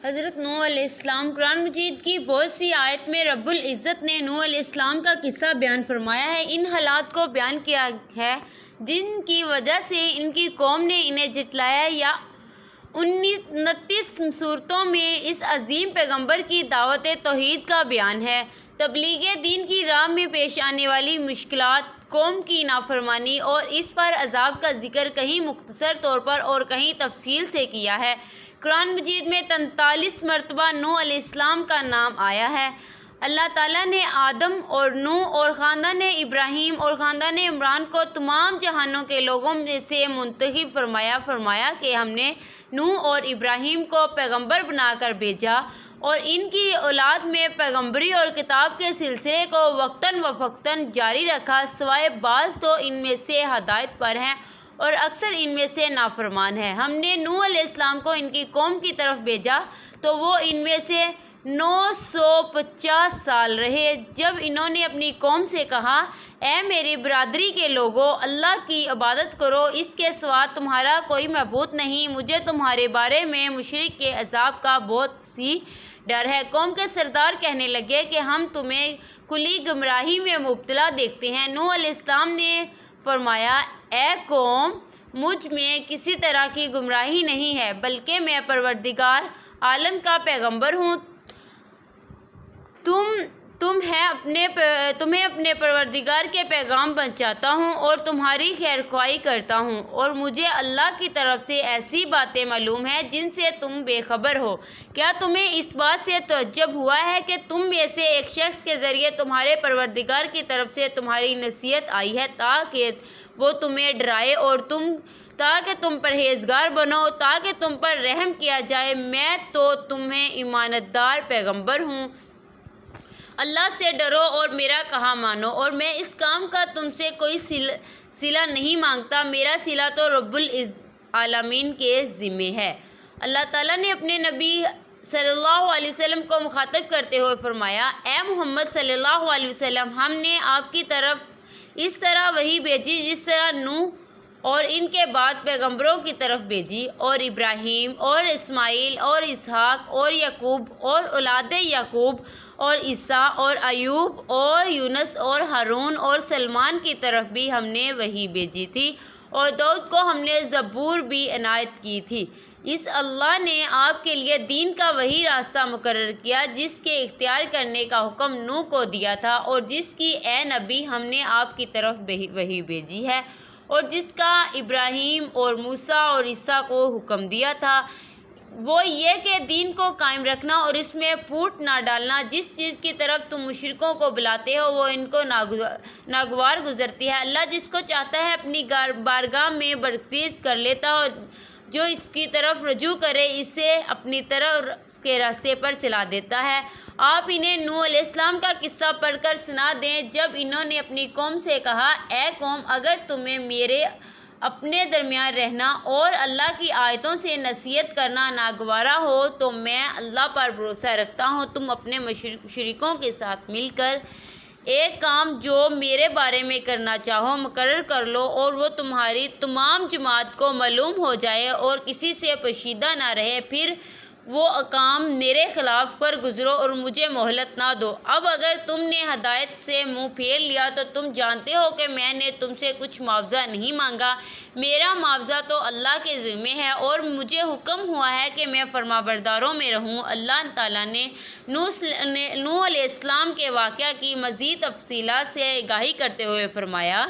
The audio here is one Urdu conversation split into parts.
حضرت نوح علیہ السلام۔ قرآن مجید کی بہت سی آیت میں رب العزت نے نوح علیہ السلام کا قصہ بیان فرمایا ہے۔ ان حالات کو بیان کیا ہے جن کی وجہ سے ان کی قوم نے انہیں جھٹلایا یا 29 صورتوں میں اس عظیم پیغمبر کی دعوت توحید کا بیان ہے۔ تبلیغ دین کی راہ میں پیش آنے والی مشکلات، قوم کی نافرمانی اور اس پر عذاب کا ذکر کہیں مختصر طور پر اور کہیں تفصیل سے کیا ہے۔ قرآن مجید میں 43 مرتبہ نوح علیہ السلام کا نام آیا ہے۔ اللہ تعالیٰ نے آدم اور نوح اور خاندان ابراہیم اور خاندان عمران کو تمام جہانوں کے لوگوں میں سے منتخب فرمایا کہ ہم نے نوح اور ابراہیم کو پیغمبر بنا کر بھیجا اور ان کی اولاد میں پیغمبری اور کتاب کے سلسلے کو وقتاً فوقتاً جاری رکھا، سوائے بعض تو ان میں سے ہدایت پر ہیں اور اکثر ان میں سے نافرمان ہیں۔ ہم نے نوح علیہ السلام کو ان کی قوم کی طرف بھیجا تو وہ ان میں سے 950 سال رہے۔ جب انہوں نے اپنی قوم سے کہا، اے میری برادری کے لوگو، اللہ کی عبادت کرو، اس کے سوا تمہارا کوئی معبود نہیں، مجھے تمہارے بارے میں مشرک کے عذاب کا بہت سی ڈر ہے۔ قوم کے سردار کہنے لگے کہ ہم تمہیں کھلی گمراہی میں مبتلا دیکھتے ہیں۔ نوح علیہ السلام نے فرمایا، اے قوم، مجھ میں کسی طرح کی گمراہی نہیں ہے، بلکہ میں پروردگار عالم کا پیغمبر ہوں۔ تمہیں اپنے پروردگار کے پیغام پہنچاتا ہوں اور تمہاری خیر خواہی کرتا ہوں، اور مجھے اللہ کی طرف سے ایسی باتیں معلوم ہیں جن سے تم بے خبر ہو۔ کیا تمہیں اس بات سے تعجب ہوا ہے کہ تم میں سے ایک شخص کے ذریعے تمہارے پروردگار کی طرف سے تمہاری نصیحت آئی ہے تاکہ وہ تمہیں ڈرائے اور تاکہ تم پرہیزگار بنو، تاکہ تم پر رحم کیا جائے؟ میں تو تمہیں ایماندار پیغمبر ہوں۔ اللہ سے ڈرو اور میرا کہا مانو، اور میں اس کام کا تم سے کوئی صلہ نہیں مانگتا، میرا صلہ تو رب العالمین کے ذمہ ہے۔ اللہ تعالیٰ نے اپنے نبی صلی اللہ علیہ وسلم کو مخاطب کرتے ہوئے فرمایا، اے محمد صلی اللہ علیہ وسلم، ہم نے آپ کی طرف اس طرح وحی بھیجی جس طرح نوح اور ان کے بعد پیغمبروں کی طرف بھیجی، اور ابراہیم اور اسماعیل اور اسحاق اور یعقوب اور اولاد یعقوب اور عیسیٰ اور ایوب اور یونس اور ہارون اور سلمان کی طرف بھی ہم نے وحی بھیجی تھی، اور داؤد کو ہم نے زبور بھی عنایت کی تھی۔ اس اللہ نے آپ کے لیے دین کا وہی راستہ مقرر کیا جس کے اختیار کرنے کا حکم نوح کو دیا تھا، اور جس کی اے نبی ہم نے آپ کی طرف وحی بھیجی ہے، اور جس کا ابراہیم اور موسیٰ اور عیسیٰ کو حکم دیا تھا، وہ یہ کہ دین کو قائم رکھنا اور اس میں پھوٹ نہ ڈالنا۔ جس چیز کی طرف تم مشرکوں کو بلاتے ہو وہ ان کو ناگوار گزرتی ہے۔ اللہ جس کو چاہتا ہے اپنی بارگاہ میں برگزیدہ کر لیتا ہے، جو اس کی طرف رجوع کرے اسے اپنی طرف کے راستے پر چلا دیتا ہے۔ آپ انہیں نوح علیہ السلام کا قصہ پڑھ کر سنا دیں جب انہوں نے اپنی قوم سے کہا، اے قوم، اگر تمہیں میرے اپنے درمیان رہنا اور اللہ کی آیتوں سے نصیحت کرنا ناگوارا ہو تو میں اللہ پر بھروسہ رکھتا ہوں، تم اپنے مشرکوں کے ساتھ مل کر ایک کام جو میرے بارے میں کرنا چاہو مقرر کر لو، اور وہ تمہاری تمام جماعت کو معلوم ہو جائے اور کسی سے پوشیدہ نہ رہے، پھر وہ کام میرے خلاف کر گزرو اور مجھے مہلت نہ دو۔ اب اگر تم نے ہدایت سے منہ پھیر لیا تو تم جانتے ہو کہ میں نے تم سے کچھ معاوضہ نہیں مانگا، میرا معاوضہ تو اللہ کے ذمہ ہے، اور مجھے حکم ہوا ہے کہ میں فرمانبرداروں میں رہوں۔ اللہ تعالیٰ نے نوح علیہ السلام کے واقعہ کی مزید تفصیلات سے آگاہی کرتے ہوئے فرمایا،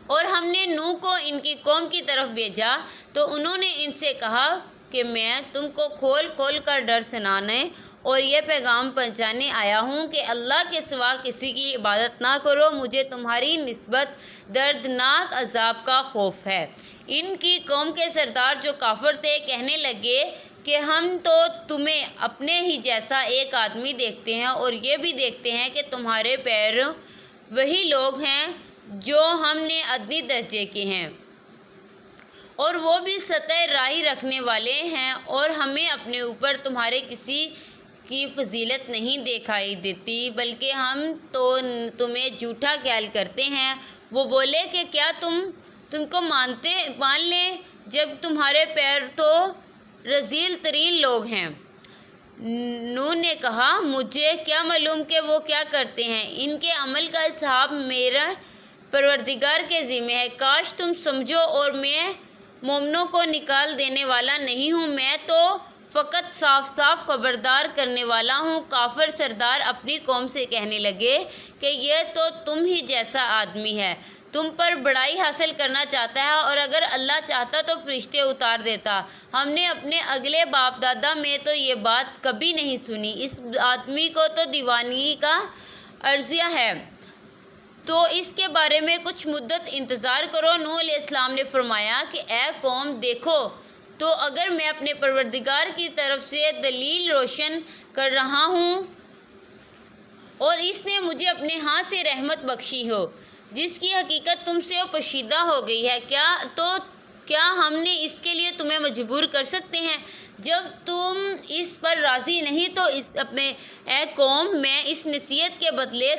اور ہم نے نوح کو ان کی قوم کی طرف بھیجا تو انہوں نے ان سے کہا کہ میں تم کو کھول کھول کر ڈر سنانے اور یہ پیغام پہنچانے آیا ہوں کہ اللہ کے سوا کسی کی عبادت نہ کرو، مجھے تمہاری نسبت دردناک عذاب کا خوف ہے۔ ان کی قوم کے سردار جو کافر تھے کہنے لگے کہ ہم تو تمہیں اپنے ہی جیسا ایک آدمی دیکھتے ہیں، اور یہ بھی دیکھتے ہیں کہ تمہارے پیر وہی لوگ ہیں جو ہم نے ادنی درجے کے ہیں، اور وہ بھی سطح راہی رکھنے والے ہیں، اور ہمیں اپنے اوپر تمہارے کسی کی فضیلت نہیں دکھائی دیتی، بلکہ ہم تو تمہیں جھوٹا خیال کرتے ہیں۔ وہ بولے کہ کیا تم کو مان لیں جب تمہارے پیر تو رذیل ترین لوگ ہیں۔ نوح نے کہا مجھے کیا معلوم کہ وہ کیا کرتے ہیں، ان کے عمل کا حساب میرے پروردگار کے ذمہ ہے، کاش تم سمجھو، اور میں مومنوں کو نکال دینے والا نہیں ہوں، میں تو فقط صاف صاف خبردار کرنے والا ہوں۔ کافر سردار اپنی قوم سے کہنے لگے کہ یہ تو تم ہی جیسا آدمی ہے، تم پر بڑائی حاصل کرنا چاہتا ہے، اور اگر اللہ چاہتا تو فرشتے اتار دیتا، ہم نے اپنے اگلے باپ دادا میں تو یہ بات کبھی نہیں سنی، اس آدمی کو تو دیوانگی کا عرضیہ ہے، تو اس کے بارے میں کچھ مدت انتظار کرو۔ نوح علیہ السلام نے فرمایا کہ اے قوم دیکھو تو اگر میں اپنے پروردگار کی طرف سے دلیل روشن کر رہا ہوں اور اس نے مجھے اپنے ہاتھ سے رحمت بخشی ہو جس کی حقیقت تم سے پوشیدہ ہو گئی ہے، کیا ہم نے اس کے لیے تمہیں مجبور کر سکتے ہیں؟ جب تم اس پر راضی نہیں تو اے قوم میں اس نصیحت کے بدلے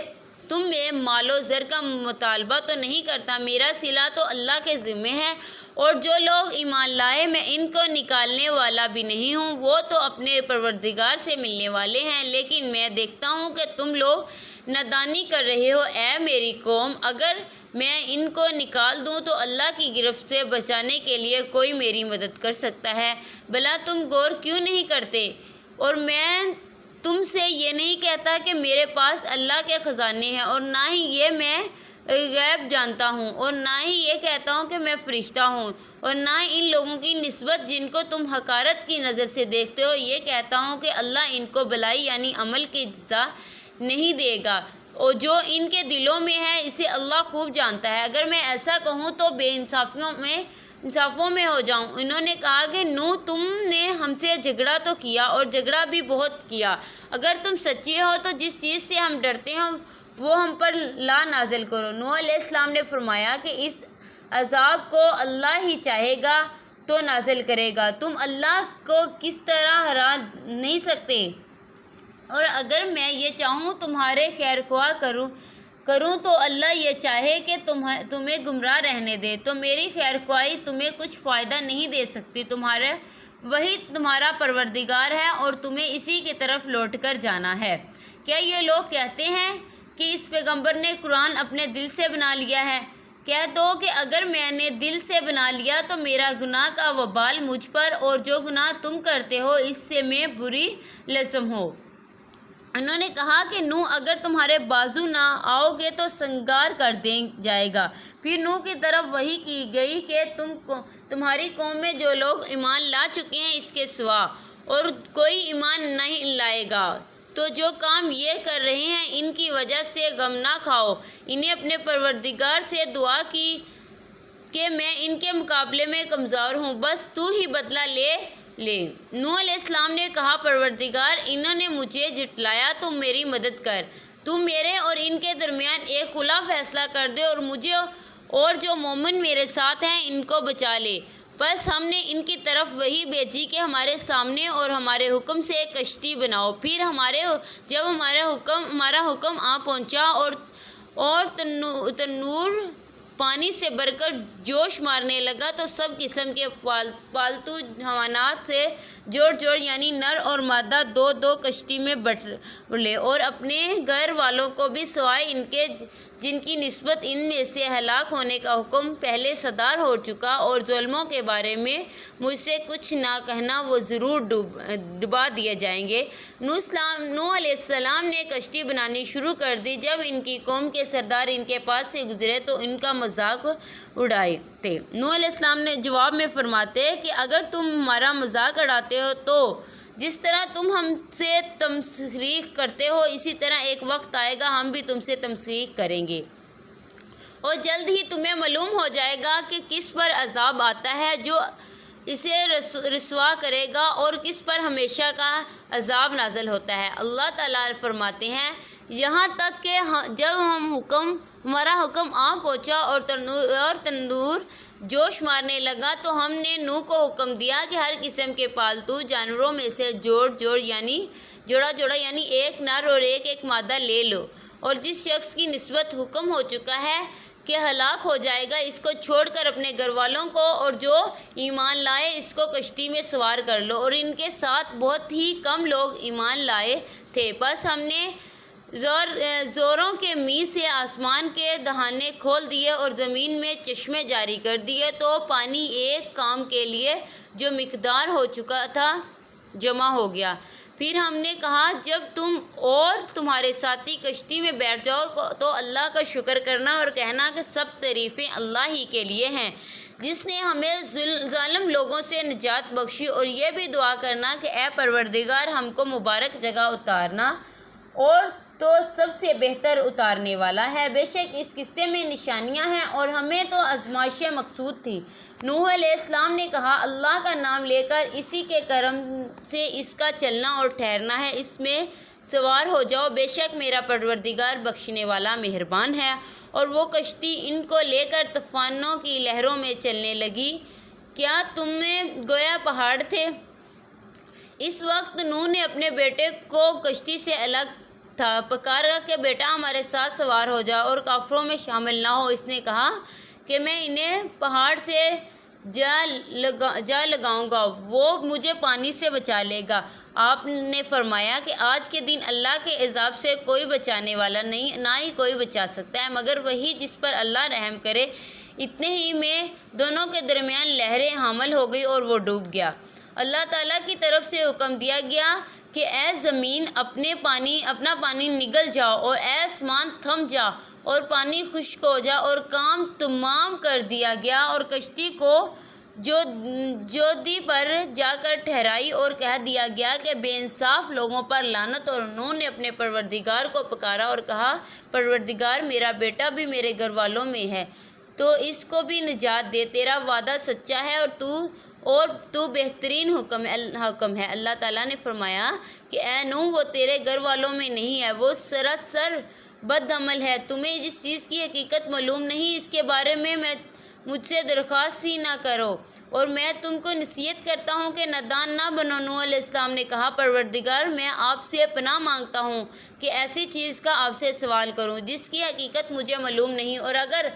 تم میں مال و زر کا مطالبہ تو نہیں کرتا، میرا صلہ تو اللہ کے ذمہ ہے، اور جو لوگ ایمان لائے میں ان کو نکالنے والا بھی نہیں ہوں، وہ تو اپنے پروردگار سے ملنے والے ہیں، لیکن میں دیکھتا ہوں کہ تم لوگ نادانی کر رہے ہو۔ اے میری قوم، اگر میں ان کو نکال دوں تو اللہ کی گرفت سے بچانے کے لیے کوئی میری مدد کر سکتا ہے، بھلا تم غور کیوں نہیں کرتے؟ اور میں تم سے یہ نہیں کہتا کہ میرے پاس اللہ کے خزانے ہیں، اور نہ ہی یہ میں غیب جانتا ہوں، اور نہ ہی یہ کہتا ہوں کہ میں فرشتہ ہوں، اور نہ ان لوگوں کی نسبت جن کو تم حقارت کی نظر سے دیکھتے ہو یہ کہتا ہوں کہ اللہ ان کو بھلائی یعنی عمل کی جزا نہیں دے گا، اور جو ان کے دلوں میں ہے اسے اللہ خوب جانتا ہے۔ اگر میں ایسا کہوں تو بے انصافوں میں ہو جاؤں۔ انہوں نے کہا کہ نوح تم نے ہم سے جھگڑا تو کیا اور جھگڑا بھی بہت کیا، اگر تم سچے ہو تو جس چیز سے ہم ڈرتے ہیں وہ ہم پر لا نازل کرو۔ نوح علیہ السلام نے فرمایا کہ اس عذاب کو اللہ ہی چاہے گا تو نازل کرے گا، تم اللہ کو کس طرح ہرا نہیں سکتے، اور اگر میں یہ چاہوں تمہارے خیر خواہ کروں تو اللہ یہ چاہے کہ تمہیں گمراہ رہنے دے تو میری خیر خواہی تمہیں کچھ فائدہ نہیں دے سکتی، وہی تمہارا پروردگار ہے اور تمہیں اسی کی طرف لوٹ کر جانا ہے۔ کیا یہ لوگ کہتے ہیں کہ اس پیغمبر نے قرآن اپنے دل سے بنا لیا ہے؟ کہہ دو کہ اگر میں نے دل سے بنا لیا تو میرا گناہ کا وبال مجھ پر، اور جو گناہ تم کرتے ہو اس سے میں بری لازم ہوں۔ انہوں نے کہا کہ نوح اگر تمہارے بازو نہ آؤ گے تو سنگار کر دیا جائے گا۔ پھر نوح کی طرف وحی کی گئی کہ تمہاری قوم میں جو لوگ ایمان لا چکے ہیں اس کے سوا اور کوئی ایمان نہیں لائے گا، تو جو کام یہ کر رہے ہیں ان کی وجہ سے غم نہ کھاؤ، انہیں اپنے پروردگار سے دعا کی کہ میں ان کے مقابلے میں کمزور ہوں، بس تو ہی بدلہ لے۔ نوح علیہ السلام نے کہا پروردگار انہوں نے مجھے جھٹلایا، تو میری مدد کر، تو میرے اور ان کے درمیان ایک کھلا فیصلہ کر دے اور مجھے اور جو مومن میرے ساتھ ہیں ان کو بچا لے۔ بس ہم نے ان کی طرف وحی بھیجی کہ ہمارے سامنے اور ہمارے حکم سے ایک کشتی بناؤ، پھر جب ہمارا حکم آ پہنچا اور تنور پانی سے بھر کر جوش مارنے لگا تو سب قسم کے پالتو حیوانات سے جوڑ یعنی نر اور مادہ دو کشتی میں بڑھے، اور اپنے گھر والوں کو بھی سوائے ان کے جن کی نسبت ان میں سے ہلاک ہونے کا حکم پہلے صادر ہو چکا، اور ظلموں کے بارے میں مجھ سے کچھ نہ کہنا، وہ ضرور ڈبا دیے جائیں گے۔ نوح علیہ السلام نے کشتی بنانی شروع کر دی۔ جب ان کی قوم کے سردار ان کے پاس سے گزرے تو ان کا مذاق اڑاتے۔ نوح علیہ السلام نے جواب میں فرماتے کہ اگر تم ہمارا مذاق اڑاتے ہو تو جس طرح تم ہم سے تمسخیر کرتے ہو اسی طرح ایک وقت آئے گا ہم بھی تم سے تمسخیر کریں گے، اور جلد ہی تمہیں معلوم ہو جائے گا کہ کس پر عذاب آتا ہے جو اسے رسوا کرے گا اور کس پر ہمیشہ کا عذاب نازل ہوتا ہے۔ اللہ تعالیٰ فرماتے ہیں یہاں تک کہ جب ہمارا حکم آ پہنچا اور تندور جوش مارنے لگا تو ہم نے نوح کو حکم دیا کہ ہر قسم کے پالتو جانوروں میں سے جوڑا یعنی ایک نر اور ایک مادہ لے لو، اور جس شخص کی نسبت حکم ہو چکا ہے کہ ہلاک ہو جائے گا، اس کو چھوڑ کر اپنے گھر والوں کو اور جو ایمان لائے اس کو کشتی میں سوار کر لو۔ اور ان کے ساتھ بہت ہی کم لوگ ایمان لائے تھے۔ بس ہم نے زوروں کے می سے آسمان کے دہانے کھول دیے اور زمین میں چشمے جاری کر دیے، تو پانی ایک کام کے لیے جو مقدار ہو چکا تھا جمع ہو گیا۔ پھر ہم نے کہا جب تم اور تمہارے ساتھی کشتی میں بیٹھ جاؤ تو اللہ کا شکر کرنا اور کہنا کہ سب تعریفیں اللہ ہی کے لیے ہیں جس نے ہمیں ظالم لوگوں سے نجات بخشی، اور یہ بھی دعا کرنا کہ اے پروردگار ہم کو مبارک جگہ اتارنا، اور تو سب سے بہتر اتارنے والا ہے۔ بے شک اس قصے میں نشانیاں ہیں اور ہمیں تو آزمائشیں مقصود تھی۔ نوح علیہ السلام نے کہا اللہ کا نام لے کر اسی کے کرم سے اس کا چلنا اور ٹھہرنا ہے، اس میں سوار ہو جاؤ، بے شک میرا پروردگار بخشنے والا مہربان ہے۔ اور وہ کشتی ان کو لے کر طوفانوں کی لہروں میں چلنے لگی، کیا تم میں گویا پہاڑ تھے۔ اس وقت نوح نے اپنے بیٹے کو کشتی سے الگ تھا پکارا کہ بیٹا ہمارے ساتھ سوار ہو جا اور کافروں میں شامل نہ ہو۔ اس نے کہا کہ میں انہیں پہاڑ سے جا لگاؤں گا، وہ مجھے پانی سے بچا لے گا۔ آپ نے فرمایا کہ آج کے دن اللہ کے عذاب سے کوئی بچانے والا نہیں، نہ ہی کوئی بچا سکتا ہے مگر وہی جس پر اللہ رحم کرے۔ اتنے ہی میں دونوں کے درمیان لہریں حامل ہو گئی اور وہ ڈوب گیا۔ اللہ تعالیٰ کی طرف سے حکم دیا گیا کہ اے زمین اپنا پانی نگل جاؤ، اور اے آسمان تھم جا اور پانی خشک ہو جا، اور کام تمام کر دیا گیا اور کشتی کو جودی پر جا کر ٹھہرائی، اور کہہ دیا گیا کہ بے انصاف لوگوں پر لعنت۔ اور انہوں نے اپنے پروردگار کو پکارا اور کہا پروردگار میرا بیٹا بھی میرے گھر والوں میں ہے، تو اس کو بھی نجات دے، تیرا وعدہ سچا ہے اور تو بہترین حکم ہے۔ اللہ تعالیٰ نے فرمایا کہ اے نوح وہ تیرے گھر والوں میں نہیں ہے، وہ سراسر بد عمل ہے، تمہیں جس چیز کی حقیقت معلوم نہیں اس کے بارے میں مجھ سے درخواست ہی نہ کرو، اور میں تم کو نصیحت کرتا ہوں کہ نادان نہ بنو۔ نوح علیہ السلام نے کہا پروردگار میں آپ سے پناہ مانگتا ہوں کہ ایسی چیز کا آپ سے سوال کروں جس کی حقیقت مجھے معلوم نہیں، اور اگر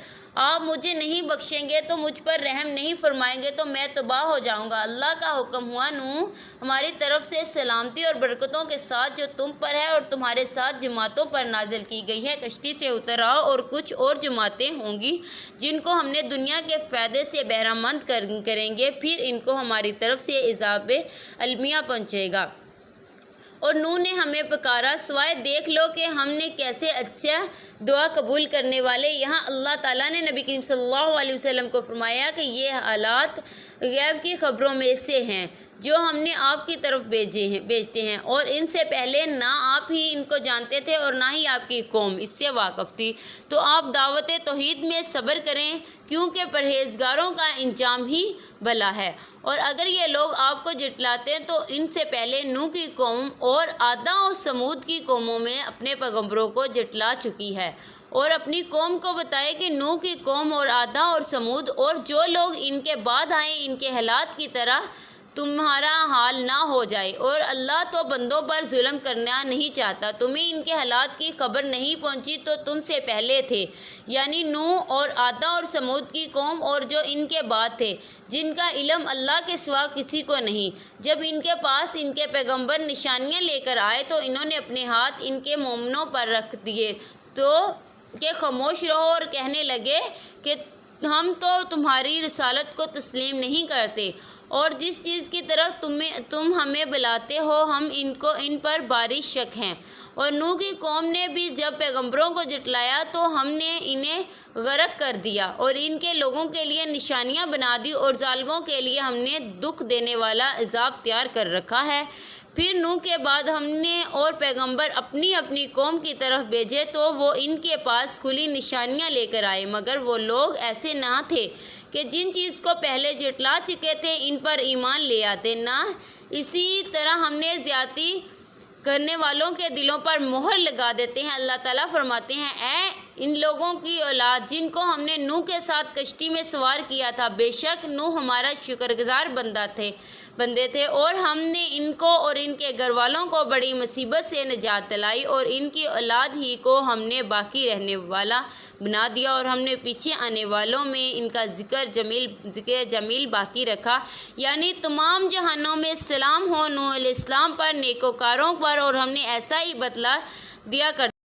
آپ مجھے نہیں بخشیں گے تو مجھ پر رحم نہیں فرمائیں گے تو میں تباہ ہو جاؤں گا۔ اللہ کا حکم ہوا نوح ہماری طرف سے سلامتی اور برکتوں کے ساتھ جو تم پر ہے اور تمہارے ساتھ جماعتوں پر نازل کی گئی ہے کشتی سے اتر آؤ، اور کچھ اور جماعتیں ہوں گی جن کو ہم نے دنیا کے فائدے سے بہرہ مند کریں گے، پھر ان کو ہماری طرف سے عذاب المیہ پہنچے گا۔ اور نوح نے ہمیں پکارا سوائے دیکھ لو کہ ہم نے کیسے اچھا دعا قبول کرنے والے۔ یہاں اللہ تعالیٰ نے نبی کریم صلی اللہ علیہ وسلم کو فرمایا کہ یہ حالات غیب کی خبروں میں سے ہیں جو ہم نے آپ کی طرف بھیجتے ہیں، اور ان سے پہلے نہ آپ ہی ان کو جانتے تھے اور نہ ہی آپ کی قوم اس سے واقف تھی، تو آپ دعوت توحید میں صبر کریں کیونکہ پرہیزگاروں کا انجام ہی بھلا ہے۔ اور اگر یہ لوگ آپ کو جھٹلاتے تو ان سے پہلے نوح کی قوم اور عاد و ثمود کی قوموں میں اپنے پیغمبروں کو جھٹلا چکی ہے، اور اپنی قوم کو بتائے کہ نوح کی قوم اور عاد اور ثمود اور جو لوگ ان کے بعد آئیں ان کے حالات کی طرح تمہارا حال نہ ہو جائے، اور اللہ تو بندوں پر ظلم کرنا نہیں چاہتا۔ تمہیں ان کے حالات کی خبر نہیں پہنچی تو تم سے پہلے تھے، یعنی نوح اور عاد اور ثمود کی قوم اور جو ان کے بعد تھے، جن کا علم اللہ کے سوا کسی کو نہیں۔ جب ان کے پاس ان کے پیغمبر نشانیاں لے کر آئے تو انہوں نے اپنے ہاتھ ان کے مومنوں پر رکھ دیے تو کہ خاموش رہو، اور کہنے لگے کہ ہم تو تمہاری رسالت کو تسلیم نہیں کرتے، اور جس چیز کی طرف تم ہمیں بلاتے ہو ہم ان پر باری شک ہیں۔ اور نوح کی قوم نے بھی جب پیغمبروں کو جھٹلایا تو ہم نے انہیں غرق کر دیا اور ان کے لوگوں کے لیے نشانیاں بنا دی، اور ظالموں کے لیے ہم نے دکھ دینے والا عذاب تیار کر رکھا ہے۔ پھر نوح کے بعد ہم نے اور پیغمبر اپنی اپنی قوم کی طرف بھیجے تو وہ ان کے پاس کھلی نشانیاں لے کر آئے، مگر وہ لوگ ایسے نہ تھے کہ جن چیز کو پہلے جھٹلا چکے تھے ان پر ایمان لے آتے، نہ اسی طرح ہم نے زیادتی کرنے والوں کے دلوں پر مہر لگا دیتے ہیں۔ اللہ تعالیٰ فرماتے ہیں اے ان لوگوں کی اولاد جن کو ہم نے نوح کے ساتھ کشتی میں سوار کیا تھا، بے شک نوح ہمارا شکر گزار بندہ تھے، بندے تھے، اور ہم نے ان کو اور ان کے گھر والوں کو بڑی مصیبت سے نجات دلائی، اور ان کی اولاد ہی کو ہم نے باقی رہنے والا بنا دیا، اور ہم نے پیچھے آنے والوں میں ان کا ذکر جمیل باقی رکھا، یعنی تمام جہانوں میں سلام ہو نوح علیہ السلام پر، نیکوکاروں پر، اور ہم نے ایسا ہی بدلہ دیا کرتے